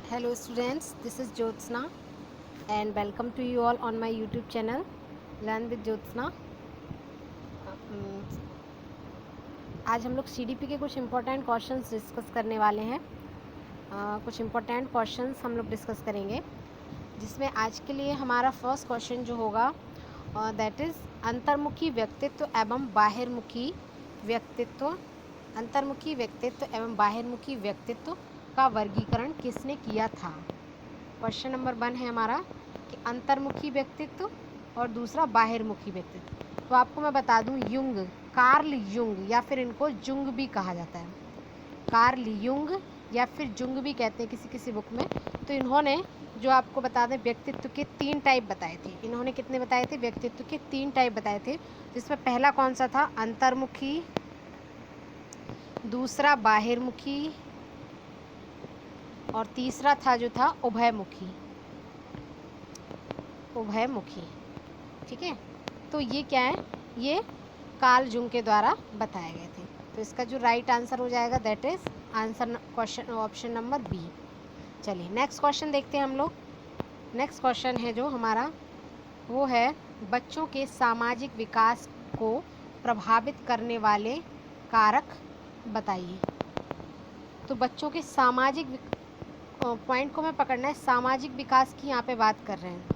Hello students, this is Jyotsna and welcome to you all on my YouTube channel Learn with Jyotsna। आज हम लोग CDP के कुछ important questions discuss करने वाले हैं। कुछ इम्पोर्टेंट क्वेश्चंस हम लोग डिस्कस करेंगे, जिसमें आज के लिए हमारा फर्स्ट क्वेश्चन जो होगा दैट इज़ अंतर्मुखी व्यक्तित्व एवं बाहिर्मुखी व्यक्तित्व। अंतर्मुखी व्यक्तित्व एवं बाहिर्मुखी व्यक्तित्व का वर्गीकरण किसने किया था। क्वेश्चन नंबर 1 है हमारा कि अंतर्मुखी व्यक्तित्व और दूसरा बाहिर्मुखी व्यक्तित्व। तो आपको मैं बता दूं, युंग, कार्ल युंग या फिर इनको जुंग भी कहा जाता है। कार्ल युंग या फिर जुंग भी कहते हैं किसी किसी बुक में। तो इन्होंने जो आपको बता दें व्यक्तित्व के 3 टाइप बताए थे। इन्होंने कितने बताए थे? व्यक्तित्व के 3 टाइप बताए थे, जिसमें पहला कौन सा था? अंतर्मुखी, दूसरा बाहिर्मुखी और तीसरा था जो था उभयमुखी। उभयमुखी, ठीक है। तो ये क्या है? ये कार्ल जुंग के द्वारा बताए गए थे। तो इसका जो राइट आंसर हो जाएगा that is answer question option number B. चलिए नेक्स्ट क्वेश्चन देखते हैं हम लोग। नेक्स्ट क्वेश्चन है जो हमारा वो है बच्चों के सामाजिक विकास को प्रभावित करने वाले कारक बताइए। तो बच्चों के सामाजिक पॉइंट को मैं पकड़ना है, सामाजिक विकास की यहाँ पे बात कर रहे हैं,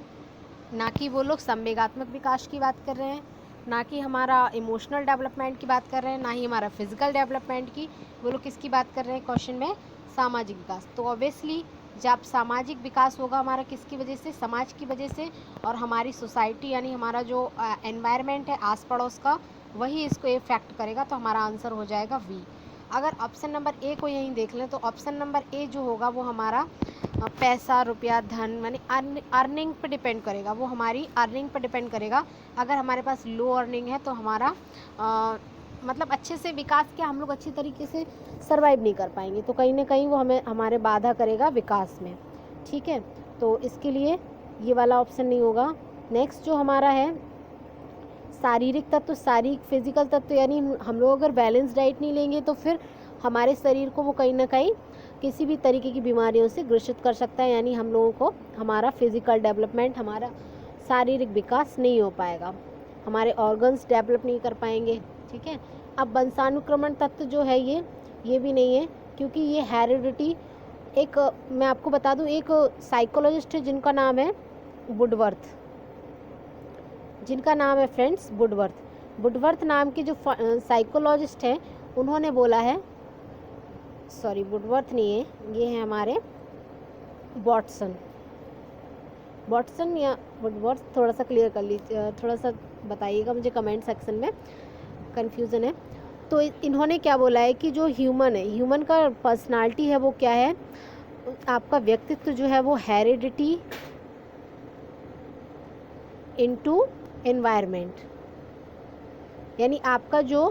ना कि वो लोग संवेगात्मक विकास की बात कर रहे हैं, ना कि हमारा इमोशनल डेवलपमेंट की बात कर रहे हैं, ना ही हमारा फिजिकल डेवलपमेंट की। वो लोग किसकी बात कर रहे हैं क्वेश्चन में? सामाजिक विकास। तो ऑब्वियसली जब सामाजिक विकास होगा हमारा किसकी वजह से? समाज की वजह से, और हमारी सोसाइटी यानी हमारा जो एनवायरनमेंट है आस पड़ोस का, वही इसको इफेक्ट करेगा। तो हमारा आंसर हो जाएगा वी। अगर ऑप्शन नंबर ए को यहीं देख लें तो ऑप्शन नंबर ए जो होगा वो हमारा पैसा, रुपया, धन यानी अर्निंग पे डिपेंड करेगा। वो हमारी अर्निंग पे डिपेंड करेगा। अगर हमारे पास लो अर्निंग है तो हमारा मतलब अच्छे से विकास क्या, हम लोग अच्छी तरीके से सर्वाइव नहीं कर पाएंगे। तो कहीं ना कहीं वो हमें हमारे बाधा करेगा विकास में, ठीक है। तो इसके लिए ये वाला ऑप्शन नहीं होगा। नेक्स्ट जो हमारा है शारीरिक तत्व, शारीरिक फिजिकल तत्व, यानी हम लोग अगर बैलेंस डाइट नहीं लेंगे तो फिर हमारे शरीर को वो कहीं ना कहीं किसी भी तरीके की बीमारियों से ग्रसित कर सकता है। यानी हम लोगों को हमारा फिजिकल डेवलपमेंट, हमारा शारीरिक विकास नहीं हो पाएगा, हमारे ऑर्गन्स डेवलप नहीं कर पाएंगे, ठीक है। अब वंशानुक्रमण तत्व जो है ये भी नहीं है, क्योंकि ये हेरिडिटी। एक मैं आपको बता दूं, एक साइकोलॉजिस्ट है जिनका नाम है वुडवर्थ, जिनका नाम है फ्रेंड्स वुडवर्थ। वुडवर्थ नाम के जो साइकोलॉजिस्ट हैं उन्होंने बोला है, सॉरी वुडवर्थ नहीं है, ये है हमारे वॉटसन। वॉटसन या वुडवर्थ, थोड़ा सा क्लियर कर लीजिए, थोड़ा सा बताइएगा मुझे कमेंट सेक्शन में, कन्फ्यूज़न है। तो इन्होंने क्या बोला है कि जो ह्यूमन है, ह्यूमन का पर्सनालिटी है वो क्या है, आपका व्यक्तित्व जो है वो हेरिडिटी इनटू एनवायरनमेंट, यानी आपका जो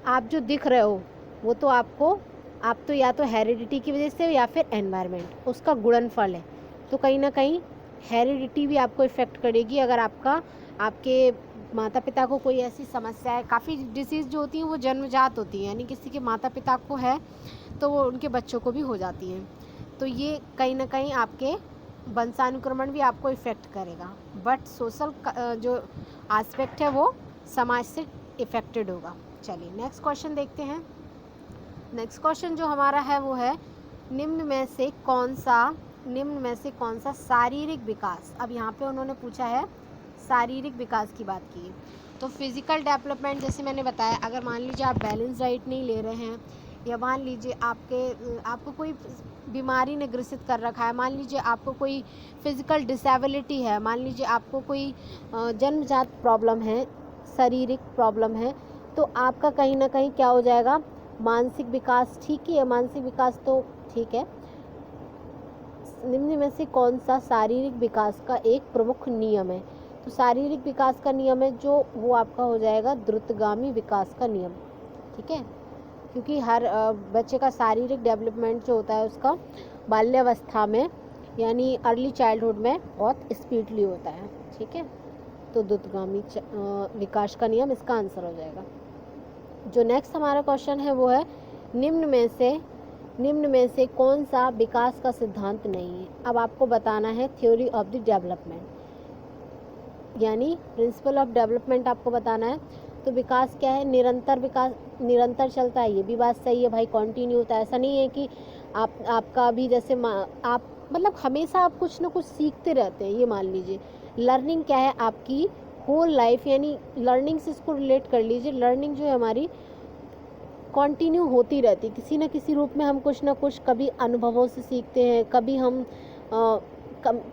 आप जो दिख रहे हो वो तो आप तो या तो हेरिडिटी की वजह से या फिर एनवायरनमेंट उसका गुणनफल है। तो कहीं ना कहीं हेरिडिटी भी आपको इफ़ेक्ट करेगी। अगर आपके माता पिता को कोई ऐसी समस्या है, काफ़ी डिसीज़ जो होती हैं वो जन्मजात होती हैं, यानी किसी के माता पिता को है तो वो उनके बच्चों को भी हो जाती हैं। तो ये कहीं ना कहीं आपके वंशानुक्रमण भी आपको इफ़ेक्ट करेगा, बट सोशल जो एस्पेक्ट है वो समाज से इफ़ेक्टेड होगा। चलिए नेक्स्ट क्वेश्चन देखते हैं। नेक्स्ट क्वेश्चन जो हमारा है वो है निम्न में से कौन सा शारीरिक विकास, अब यहाँ पे उन्होंने पूछा है शारीरिक विकास की बात की। तो फिज़िकल डेवलपमेंट जैसे मैंने बताया, अगर मान लीजिए आप बैलेंस डाइट नहीं ले रहे हैं, या मान लीजिए आपको कोई बीमारी ने ग्रसित कर रखा है, मान लीजिए आपको कोई फिज़िकल डिसेबिलिटी है, मान लीजिए आपको कोई जन्मजात प्रॉब्लम है, शारीरिक प्रॉब्लम है, तो आपका कहीं ना कहीं क्या हो जाएगा, मानसिक विकास ठीक ही है, मानसिक विकास तो ठीक है। निम्न में से कौन सा शारीरिक विकास का एक प्रमुख नियम है? तो शारीरिक विकास का नियम है जो वो आपका हो जाएगा द्रुतगामी विकास का नियम, ठीक है। क्योंकि हर बच्चे का शारीरिक डेवलपमेंट जो होता है उसका बाल्यावस्था में यानी अर्ली चाइल्डहुड में बहुत स्पीडली होता है, ठीक है। तो द्रुतगामी विकास का नियम इसका आंसर हो जाएगा। जो नेक्स्ट हमारा क्वेश्चन है वो है निम्न निम्न में से कौन सा विकास का सिद्धांत नहीं है। अब आपको बताना है थ्योरी ऑफ द डेवलपमेंट, यानी प्रिंसिपल ऑफ डेवलपमेंट आपको बताना है। तो विकास क्या है? निरंतर विकास, निरंतर चलता है, ये भी बात सही है भाई, कंटिन्यू होता है। ऐसा नहीं है कि आपका अभी जैसे आप मतलब हमेशा आप कुछ ना कुछ सीखते रहते हैं, ये मान लीजिए। लर्निंग क्या है? आपकी होल लाइफ, यानी लर्निंग से इसको रिलेट कर लीजिए। लर्निंग जो है हमारी कंटिन्यू होती रहती है, किसी न किसी रूप में हम कुछ ना कुछ, कभी अनुभवों से सीखते हैं, कभी हम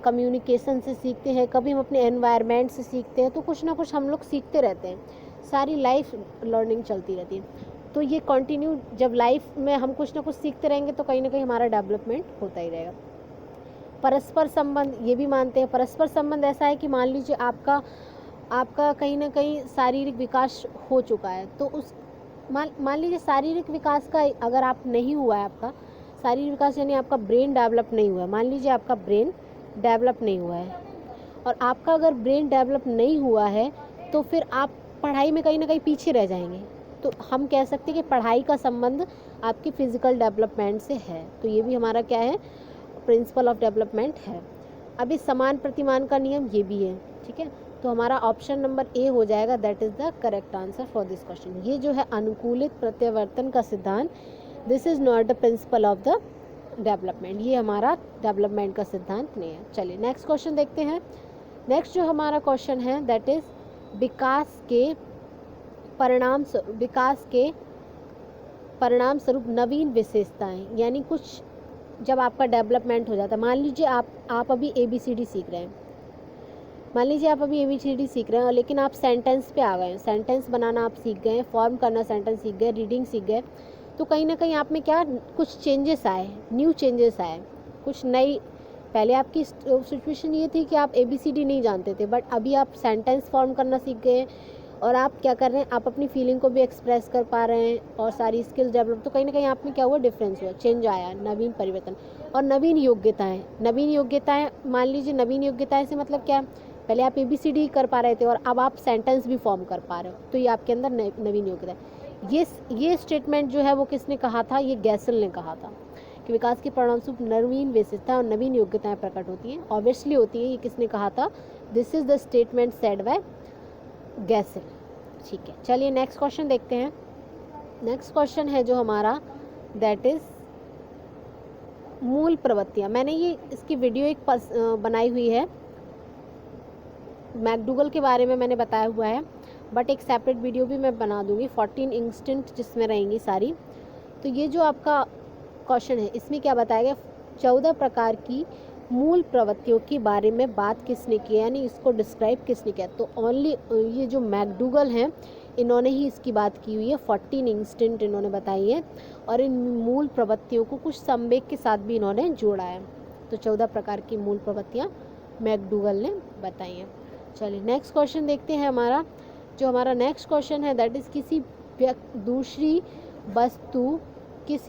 कम्युनिकेशन से सीखते हैं, कभी हम अपने एनवायरनमेंट से सीखते हैं। तो कुछ ना कुछ हम लोग सीखते रहते हैं, सारी लाइफ लर्निंग चलती रहती है। तो ये कंटिन्यू, जब लाइफ में हम कुछ ना कुछ सीखते रहेंगे तो कहीं ना कहीं हमारा डेवलपमेंट होता ही रहेगा। परस्पर संबंध, ये भी मानते हैं। परस्पर संबंध ऐसा है कि मान लीजिए आपका कहीं ना कहीं शारीरिक विकास हो चुका है, तो उस मान लीजिए शारीरिक विकास का अगर आप नहीं हुआ है, आपका शारीरिक विकास यानी आपका ब्रेन डेवलप नहीं हुआ है, मान लीजिए आपका ब्रेन डेवलप नहीं हुआ है, और आपका अगर ब्रेन डेवलप नहीं हुआ है तो फिर आप पढ़ाई में कहीं ना कहीं पीछे रह जाएंगे। तो हम कह सकते हैं कि पढ़ाई का संबंध आपकी फिजिकल डेवलपमेंट से है। तो ये भी हमारा क्या है? प्रिंसिपल ऑफ डेवलपमेंट है। अभी समान प्रतिमान का नियम ये भी है, ठीक है। तो हमारा ऑप्शन नंबर ए हो जाएगा, that is the correct answer for this question. ये जो है अनुकूलित प्रत्यावर्तन का सिद्धांत, this is not the principle of the development, ये हमारा डेवलपमेंट का सिद्धांत नहीं है। चलिए नेक्स्ट क्वेश्चन देखते हैं। नेक्स्ट जो हमारा क्वेश्चन है दैट इज़ विकास के परिणाम स्वरूप नवीन विशेषताएं, यानी कुछ जब आपका डेवलपमेंट हो जाता है, मान लीजिए आप अभी ABCD सीख रहे हैं, मान लीजिए आप अभी ABCD सीख रहे हैं, लेकिन आप सेंटेंस पे आ गए हैं, सेंटेंस बनाना आप सीख गए, फॉर्म करना सेंटेंस सीख गए, रीडिंग सीख गए। तो कहीं ना कहीं आप में क्या कुछ चेंजेस आए, न्यू चेंजेस आए, कुछ नई। पहले आपकी सिचुएशन ये थी कि आप ABCD नहीं जानते थे, बट अभी आप सेंटेंस फॉर्म करना सीख गए और आप क्या कर रहे हैं, आप अपनी फीलिंग को भी एक्सप्रेस कर पा रहे हैं और सारी स्किल्स डेवलप। तो कहीं ना कहीं आप में क्या हुआ? डिफरेंस हुआ, चेंज आया, नवीन परिवर्तन। और नवीन योग्यताएं, मान लीजिए नवीन योग्यताएं से मतलब क्या? पहले आप ABCD कर पा रहे थे और अब आप सेंटेंस भी फॉर्म कर पा रहे हो, तो ये आपके अंदर नवीन योग्यता है। ये स्टेटमेंट जो है वो किसने कहा था? ये गैसल ने कहा था कि विकास के परिणामस्वरूप नवीन विशेषता और नवीन योग्यताएं प्रकट होती हैं, ऑब्वियसली होती है। ये किसने कहा था? This is the statement said by गैसल। ठीक है, चलिए नेक्स्ट क्वेश्चन देखते हैं। नेक्स्ट क्वेश्चन है जो हमारा दैट इज मूल प्रवृत्तियाँ। मैंने ये इसकी वीडियो एक बनाई हुई है, मैकडूगल के बारे में मैंने बताया हुआ है, बट एक सेपरेट वीडियो भी मैं बना दूंगी 14 इंस्टेंट जिसमें रहेंगी सारी। तो ये जो आपका क्वेश्चन है इसमें क्या बताया गया? 14 प्रकार की मूल प्रवृत्तियों के बारे में बात किसने की, यानी इसको डिस्क्राइब किसने किया? तो ओनली ये जो मैकडूगल हैं इन्होंने ही इसकी बात की हुई है, 14 इंस्टेंट इन्होंने बताई है, और इन मूल प्रवृत्तियों को कुछ संवेग के साथ भी इन्होंने जोड़ा है। तो 14 प्रकार की मूल प्रवृत्तियाँ मैकडूगल ने बताई हैं। चलिए नेक्स्ट क्वेश्चन देखते हैं। हमारा नेक्स्ट क्वेश्चन है दैट इज़ किसी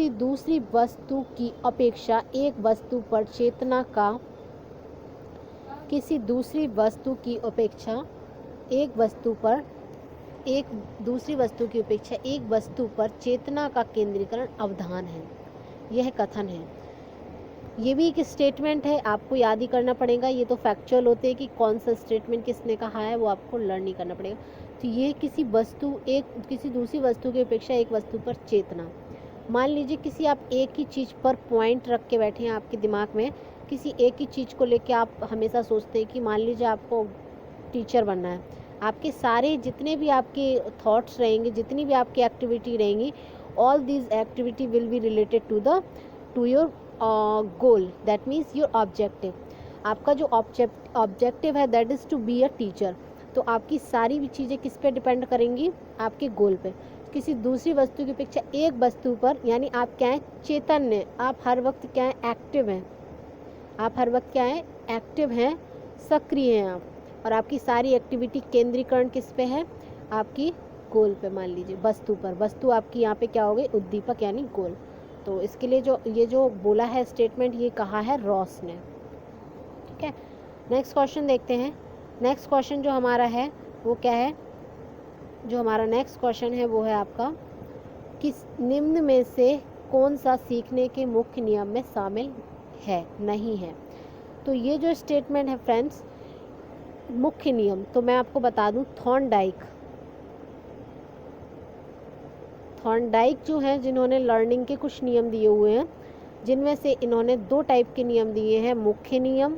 दूसरी वस्तु की अपेक्षा एक वस्तु पर चेतना का केंद्रीकरण अवधान है। यह कथन है, ये भी एक स्टेटमेंट है, आपको याद ही करना पड़ेगा। ये तो फैक्चुअल होते हैं कि कौन सा स्टेटमेंट किसने कहा है, वो आपको लर्न ही करना पड़ेगा। तो ये किसी दूसरी वस्तु की अपेक्षा एक वस्तु पर चेतना। मान लीजिए आप एक ही चीज़ पर पॉइंट रख के बैठे हैं, आपके दिमाग में किसी एक ही चीज़ को लेके आप हमेशा सोचते हैं कि मान लीजिए आपको टीचर बनना है, आपके सारे जितने भी आपके थॉट्स रहेंगे, जितनी भी आपकी एक्टिविटी रहेंगी, all these activity will be related to your goal, that means your objective. आपका जो ऑब्जेक्टिव है that is to be a teacher. तो आपकी सारी भी चीज़ें किस पे डिपेंड करेंगी? आपके गोल पे। किसी दूसरी वस्तु की अपेक्षा एक वस्तु पर, यानी आप क्या है? चैतन्य, आप हर वक्त क्या है? एक्टिव हैं। आप हर वक्त क्या है? एक्टिव हैं, सक्रिय हैं आप, और आपकी सारी एक्टिविटी केंद्रीकरण किस पे है? आपकी गोल पे। मान लीजिए वस्तु पर, वस्तु आपकी यहाँ पे क्या हो गई? उद्दीपक यानी गोल। तो इसके लिए ये जो बोला है स्टेटमेंट, ये कहा है रॉस ने। ठीक है, नेक्स्ट क्वेश्चन देखते हैं। नेक्स्ट क्वेश्चन जो हमारा है वो क्या है? जो हमारा नेक्स्ट क्वेश्चन है वो है आपका, किस निम्न में से कौन सा सीखने के मुख्य नियम में शामिल है, नहीं है। तो ये जो स्टेटमेंट है फ्रेंड्स, मुख्य नियम, तो मैं आपको बता दूं थॉर्नडाइक जो है, जिन्होंने लर्निंग के कुछ नियम दिए हुए हैं, जिनमें से इन्होंने 2 टाइप के नियम दिए हैं, मुख्य नियम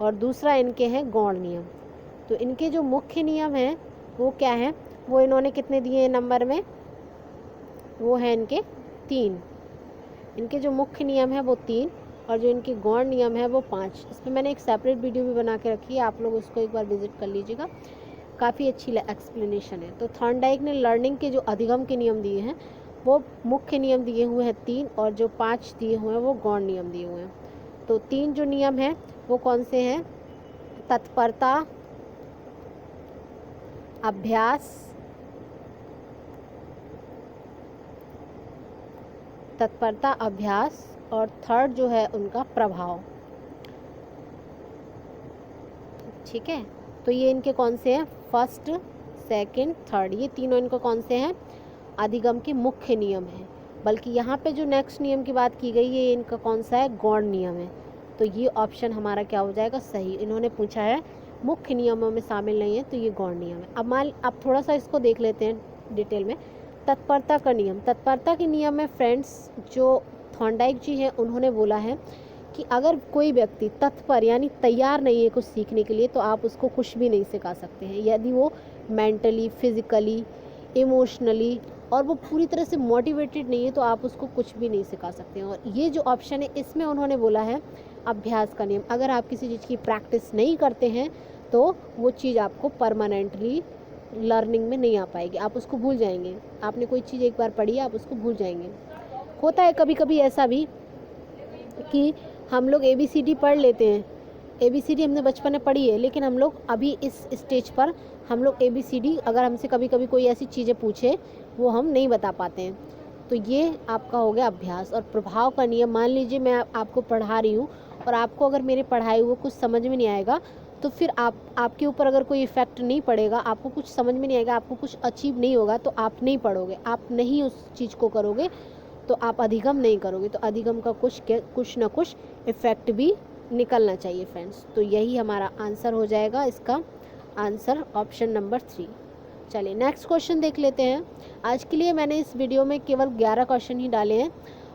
और दूसरा इनके हैं गौण नियम। तो इनके जो मुख्य नियम हैं वो क्या हैं, वो इन्होंने कितने दिए हैं नंबर में, वो है इनके 3। इनके जो मुख्य नियम है वो 3 और जो इनके गौण नियम है वो 5। इस पर मैंने एक सेपरेट वीडियो भी बना के रखी है, आप लोग उसको एक बार विजिट कर लीजिएगा, काफ़ी अच्छी एक्सप्लेनेशन है। तो थॉर्नडाइक ने लर्निंग के जो अधिगम के नियम दिए हैं वो मुख्य नियम दिए हुए हैं 3 और जो 5 दिए हुए हैं वो गौण नियम दिए हुए हैं। तो 3 जो नियम हैं वो कौन से हैं, तत्परता, अभ्यास और थर्ड जो है उनका प्रभाव। ठीक है, तो ये इनके कौन से हैं, फर्स्ट, सेकंड, थर्ड, ये तीनों इनको कौन से हैं, अधिगम के मुख्य नियम हैं। बल्कि यहाँ पे जो नेक्स्ट नियम की बात की गई है, इनका कौन सा है, गौण नियम है। तो ये ऑप्शन हमारा क्या हो जाएगा, सही। इन्होंने पूछा है मुख्य नियमों में शामिल नहीं है, तो ये गौण नियम है। अब थोड़ा सा इसको देख लेते हैं डिटेल में। तत्परता का नियम, तत्परता के नियम में फ्रेंड्स जो थॉर्नडाइक जी हैं उन्होंने बोला है कि अगर कोई व्यक्ति तत्पर यानी तैयार नहीं है कुछ सीखने के लिए, तो आप उसको कुछ भी नहीं सिखा सकते हैं। यदि वो मेंटली, फिजिकली, इमोशनली और वो पूरी तरह से मोटिवेटेड नहीं है, तो आप उसको कुछ भी नहीं सिखा सकते हैं। और ये जो ऑप्शन है इसमें उन्होंने बोला है अभ्यास का नियम। अगर आप किसी चीज़ की प्रैक्टिस नहीं करते हैं तो वो चीज़ आपको परमानेंटली लर्निंग में नहीं आ पाएगी, आप उसको भूल जाएंगे। आपने कोई चीज़ एक बार पढ़ी है, आप उसको भूल जाएंगे। होता है कभी कभी ऐसा भी कि हम लोग ABCD पढ़ लेते हैं, ABCD हमने बचपन में पढ़ी है, लेकिन हम लोग अभी इस स्टेज पर हम लोग ABCD अगर हमसे कभी कभी कोई ऐसी चीज़ें पूछे वो हम नहीं बता पाते हैं। तो ये आपका हो गया अभ्यास। और प्रभाव का नियम, मान लीजिए मैं आपको पढ़ा रही हूँ और आपको अगर मेरे पढ़ाई हुए कुछ समझ में नहीं आएगा, तो फिर आपके ऊपर अगर कोई इफ़ेक्ट नहीं पड़ेगा, आपको कुछ समझ में नहीं आएगा, आपको कुछ अचीव नहीं होगा, तो आप नहीं पढ़ोगे, आप नहीं उस चीज़ को करोगे, तो आप अधिगम नहीं करोगे। तो अधिगम का कुछ ना कुछ इफ़ेक्ट भी निकलना चाहिए फ्रेंड्स। तो यही हमारा आंसर हो जाएगा, इसका आंसर ऑप्शन नंबर 3। चलिए नेक्स्ट क्वेश्चन देख लेते हैं। आज के लिए मैंने इस वीडियो में केवल 11 क्वेश्चन ही डाले हैं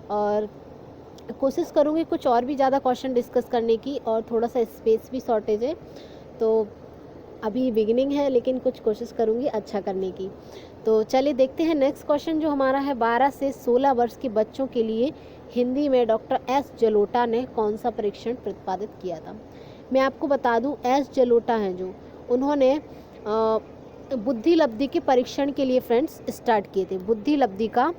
और कोशिश करूँगी कुछ और भी ज़्यादा क्वेश्चन डिस्कस करने की, और थोड़ा सा स्पेस भी शॉर्टेज है, तो अभी बिगिनिंग है, लेकिन कुछ कोशिश करूँगी अच्छा करने की। तो चलिए देखते हैं नेक्स्ट क्वेश्चन जो हमारा है। 12 से 16 वर्ष के बच्चों के लिए हिंदी में डॉक्टर S जलोटा ने कौन सा परीक्षण प्रतिपादित किया था। मैं आपको बता दूं, S जलोटा हैं जो, उन्होंने बुद्धि लब्धि के परीक्षण के लिए फ्रेंड्स स्टार्ट किए थे। बुद्धि लब्धि का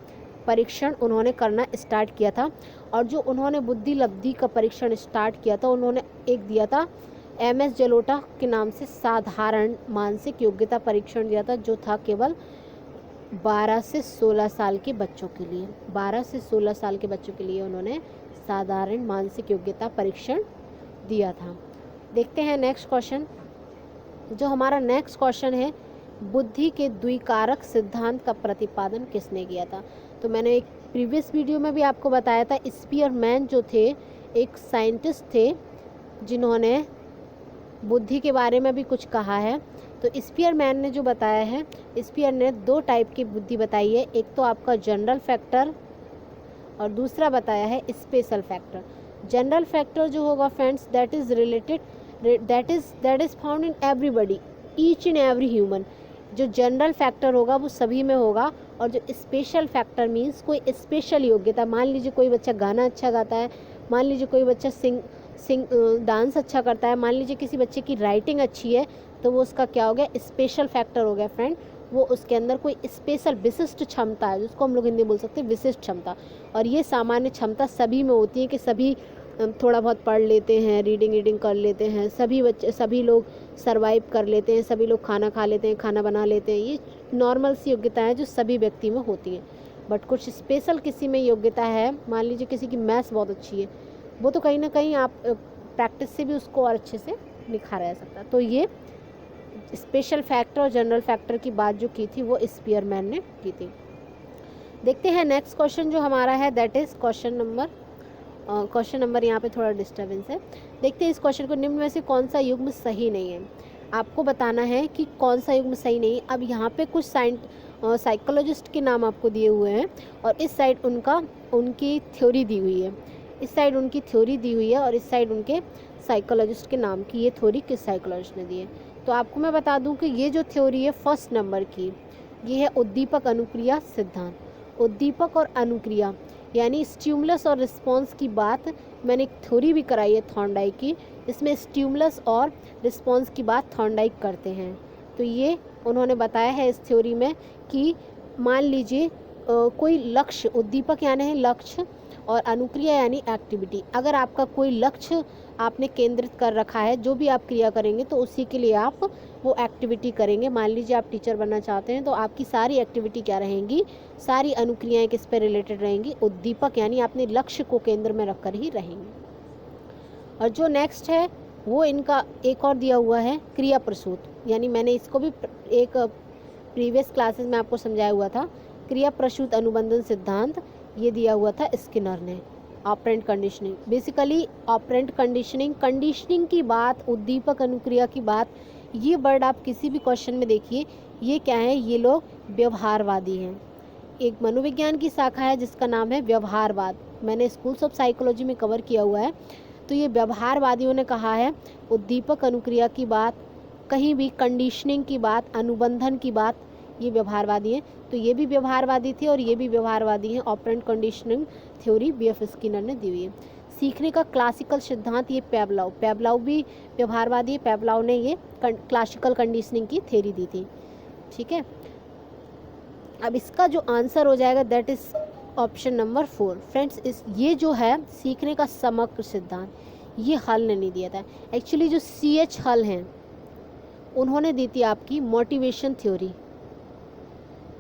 परीक्षण उन्होंने करना स्टार्ट किया था, और जो उन्होंने बुद्धि लब्धि का परीक्षण स्टार्ट किया था, उन्होंने एक दिया था MS जलोटा के नाम से साधारण मानसिक योग्यता परीक्षण दिया था, जो था केवल 12 से 16 साल के बच्चों के लिए। 12 से 16 साल के बच्चों के लिए उन्होंने साधारण मानसिक योग्यता परीक्षण दिया था। देखते हैं नेक्स्ट क्वेश्चन। जो हमारा नेक्स्ट क्वेश्चन है, बुद्धि के द्विकारक सिद्धांत का प्रतिपादन किसने किया था। तो मैंने एक प्रीवियस वीडियो में भी आपको बताया था, स्पीयरमैन जो थे एक साइंटिस्ट थे जिन्होंने बुद्धि के बारे में भी कुछ कहा है। तो स्पीयरमैन ने जो बताया है, स्पीयर ने 2 टाइप की बुद्धि बताई है, एक तो आपका जनरल फैक्टर और दूसरा बताया है स्पेशल फैक्टर। जनरल फैक्टर जो होगा friends, that is related, that is found in everybody, each and every human. जो जनरल फैक्टर होगा वो सभी में होगा, और जो स्पेशल फैक्टर मीन्स कोई स्पेशल योग्यता। मान लीजिए कोई बच्चा गाना अच्छा गाता है, मान लीजिए कोई बच्चा डांस अच्छा करता है, मान लीजिए किसी बच्चे की राइटिंग अच्छी है, तो वो उसका क्या हो गया, स्पेशल फैक्टर हो गया फ्रेंड। वो उसके अंदर कोई स्पेशल विशिष्ट क्षमता है, जिसको हम लोग हिंदी बोल सकते हैं विशिष्ट क्षमता। और ये सामान्य क्षमता सभी में होती है कि सभी थोड़ा बहुत पढ़ लेते हैं, रीडिंग कर लेते हैं, सभी लोग सर्वाइव कर लेते हैं, सभी लोग खाना खा लेते हैं, खाना बना लेते हैं। ये नॉर्मल सी योग्यता है जो सभी व्यक्ति में होती हैं। बट कुछ स्पेशल किसी में योग्यता है, मान लीजिए किसी की मैथ्स बहुत अच्छी है, वो तो कहीं ना कहीं आप प्रैक्टिस से भी उसको और अच्छे से निखारा जा सकता है। तो ये स्पेशल फैक्टर और जनरल फैक्टर की बात जो की थी वो स्पीयरमैन ने की थी। देखते हैं नेक्स्ट क्वेश्चन जो हमारा है, दैट इज़ क्वेश्चन नंबर यहाँ पे थोड़ा डिस्टर्बेंस है। देखते हैं इस क्वेश्चन को, निम्न में से कौन सा युग्म सही नहीं है। आपको बताना है कि कौन सा युग्म सही नहीं है। अब यहाँ पे कुछ साइकोलॉजिस्ट के नाम आपको दिए हुए हैं और इस साइड उनकी थ्योरी दी हुई है। इस साइड उनकी थ्योरी दी हुई है और इस साइड उनके साइकोलॉजिस्ट के नाम की ये थ्योरी किस साइकोलॉजिस्ट ने दी है। तो आपको मैं बता दूं कि ये जो थ्योरी है फर्स्ट नंबर की, ये है उद्दीपक अनुक्रिया सिद्धांत। उद्दीपक और अनुक्रिया यानी स्टिमुलस और रिस्पॉन्स की बात मैंने एक थ्योरी भी कराई है थॉर्नडाइक की, इसमें स्टिमुलस और रिस्पॉन्स की बात थॉर्नडाइक करते हैं। तो ये उन्होंने बताया है इस थ्योरी में कि मान लीजिए कोई लक्ष्य, उद्दीपक यानी है लक्ष्य और अनुक्रिया यानी एक्टिविटी, अगर आपका कोई लक्ष्य आपने केंद्रित कर रखा है, जो भी आप क्रिया करेंगे तो उसी के लिए आप वो एक्टिविटी करेंगे। मान लीजिए आप टीचर बनना चाहते हैं तो आपकी सारी एक्टिविटी क्या रहेंगी, सारी अनुक्रियाएं किस पे रिलेटेड रहेंगी, उद्दीपक यानी अपने लक्ष्य को केंद्र में रखकर ही रहेंगी। और जो नेक्स्ट है वो इनका एक और दिया हुआ है क्रिया प्रसूत, यानी मैंने इसको भी एक प्रीवियस क्लासेस में आपको समझाया हुआ था, क्रिया प्रसूत अनुबंधन सिद्धांत, ये दिया हुआ था स्किनर ने। Operant conditioning, basically operant conditioning की बात, उद्दीपक अनुक्रिया की बात, ये वर्ड आप किसी भी क्वेश्चन में देखिए, ये क्या है, ये लोग व्यवहारवादी हैं। एक मनोविज्ञान की शाखा है जिसका नाम है व्यवहारवाद, मैंने स्कूल्स ऑफ साइकोलॉजी में कवर किया हुआ है। तो ये व्यवहारवादियों ने कहा है उद्दीपक अनुक्रिया की बात, कहीं भी कंडीशनिंग की बात, अनुबंधन की बात, ये व्यवहारवादी हैं। तो ये भी व्यवहारवादी थे और ये भी व्यवहारवादी हैं। Operant conditioning theory BF Skinner ने दी हुई है। सीखने का क्लासिकल सिद्धांत, ये पेवलाव भी व्यवहारवादी है। पेवलाव ने ये क्लासिकल कंडीशनिंग की थ्योरी दी थी। ठीक है, अब इसका जो आंसर हो जाएगा that is option number 4। Friends, ये जो है सीखने का समग्र सिद्धांत, ये हल ने नहीं दिया था। एक्चुअली जो CH हल हैं उन्होंने दी थी आपकी मोटिवेशन थ्योरी।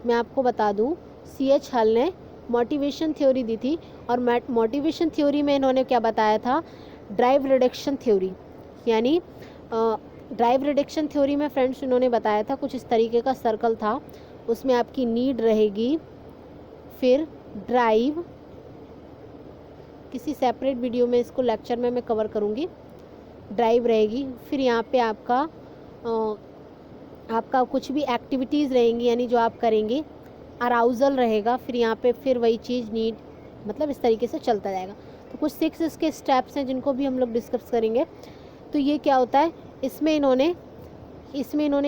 मैं आपको बता दूं, CH हल ने मोटिवेशन थ्योरी दी थी और मोटिवेशन थ्योरी में इन्होंने क्या बताया था, ड्राइव रिडक्शन थ्योरी। यानी ड्राइव रिडक्शन थ्योरी में फ्रेंड्स इन्होंने बताया था कुछ इस तरीके का सर्कल था, उसमें आपकी नीड रहेगी, फिर ड्राइव, किसी सेपरेट वीडियो में इसको लेक्चर में मैं कवर करूँगी, ड्राइव रहेगी, फिर यहाँ पे आपका कुछ भी एक्टिविटीज़ रहेंगी यानी जो आप करेंगे, अराउजल रहेगा, फिर यहाँ पे फिर वही चीज़ नीड, मतलब इस तरीके से चलता जाएगा। तो कुछ 6 इसके स्टेप्स हैं जिनको भी हम लोग डिस्कस करेंगे। तो ये क्या होता है, इसमें इन्होंने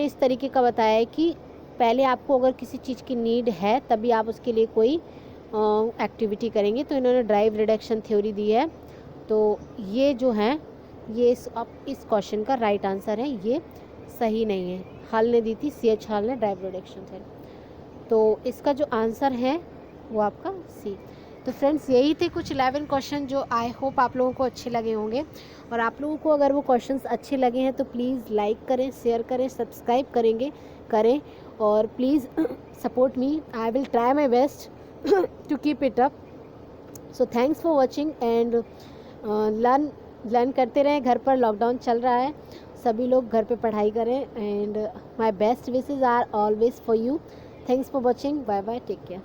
इस तरीके का बताया है कि पहले आपको अगर किसी चीज़ की नीड है तभी आप उसके लिए कोई एक्टिविटी करेंगे। तो इन्होंने ड्राइव रिडक्शन थ्योरी दी है। तो ये जो है ये इस क्वेश्चन का राइट आंसर है, ये सही नहीं है। हल ने दी थी, CH हल ने ड्राइव रिडक्शन थ्योरी। तो इसका जो आंसर है वो आपका C। तो फ्रेंड्स, यही थे कुछ 11 क्वेश्चन जो आई होप आप लोगों को अच्छे लगे होंगे। और आप लोगों को अगर वो क्वेश्चंस अच्छे लगे हैं तो प्लीज़ लाइक करें, शेयर करें, सब्सक्राइब करें और please support me. I will try my best to keep it up. So thanks for watching and learn करते रहें। घर पर लॉकडाउन चल रहा है, सभी लोग घर पे पढ़ाई करें and my best wishes are always for you. Thanks for watching, bye bye, take care.